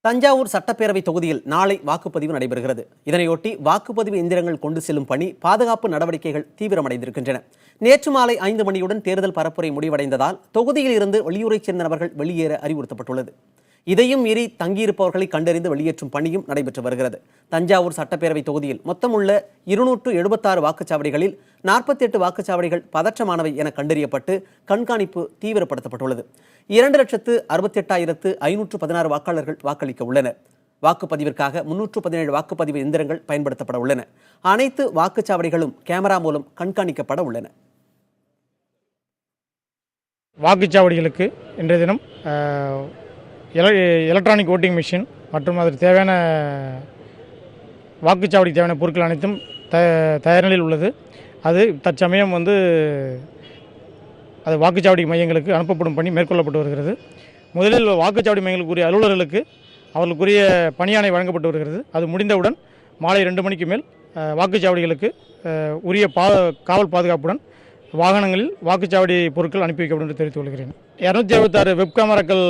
தஞ்சாவூர் சட்டப்பேரவை தொகுதியில் நாளை வாக்குப்பதிவு நடைபெறுகிறது. இதனையொட்டி வாக்குப்பதிவு எந்திரங்கள் கொண்டு செல்லும் பணி, பாதுகாப்பு நடவடிக்கைகள் தீவிரமடைந்திருக்கின்றன. நேற்று மாலை 5 மணியுடன் தேர்தல் பரப்புரை முடிவடைந்ததால் தொகுதியில் இருந்து வெளியூரைச் சேர்ந்த நபர்கள் வெளியேற அறிவுறுத்தப்பட்டுள்ளது. இதையும் மீறி தங்கியிருப்பவர்களை கண்டறிந்து வெளியேற்றும் பணியும் நடைபெற்று வருகிறது. தஞ்சாவூர் சட்டப்பேரவை தொகுதியில் மொத்தம் உள்ள 276 வாக்குச்சாவடிகளில் 48 வாக்குச்சாவடிகள் பதற்றமானவை என கண்டறியப்பட்டு கண்காணிப்பு தீவிரப்படுத்தப்பட்டுள்ளது. 2,68,516 வாக்காளர்கள் வாக்களிக்க உள்ளனர். வாக்குப்பதிவிற்காக 317 வாக்குப்பதிவு எந்திரங்கள் பயன்படுத்தப்பட உள்ளன. அனைத்து வாக்குச்சாவடிகளும் கேமரா மூலம் கண்காணிக்கப்பட உள்ளன. வாக்குச்சாவடிகளுக்கு இன்றைய தினம் எலக்ட்ரானிக் ஓட்டிங் மிஷின் மற்றும் அதற்கு தேவையான வாக்குச்சாவடிக்கு தேவையான பொருட்கள் அனைத்தும் தயார் நிலையில் உள்ளது. அது தற்சமயம் அது வாக்குச்சாவடி மையங்களுக்கு அனுப்பப்படும் பணி மேற்கொள்ளப்பட்டு வருகிறது. முதலில் வாக்குச்சாவடி மையங்களுக்குரிய அலுவலர்களுக்கு அவர்களுக்குரிய பணியாணை வழங்கப்பட்டு வருகிறது. அது முடிந்தவுடன் மாலை 2 மணிக்கு மேல் வாக்குச்சாவடிகளுக்கு உரிய காவல் பாதுகாப்புடன் வாகனங்களில் வாக்குச்சாவடி பொருட்கள் அனுப்பி வைக்கப்படும் என்று தெரிவித்துக் கொள்கிறேன். 276 வெப் கேமராக்கள்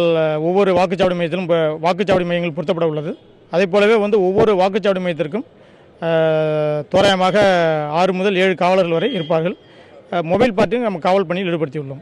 ஒவ்வொரு வாக்குச்சாவடி மையத்திலும் வாக்குச்சாவடி மையங்கள் பொருத்தப்பட உள்ளது. அதே போலவே ஒவ்வொரு வாக்குச்சாவடி மையத்திற்கும் தோராயமாக 6 முதல் 7 காவலர்கள் வரை இருப்பார்கள். மொபைல் பார்ட்டியும் நம்ம காவல் பணியில் ஈடுபடுத்தியுள்ளோம்.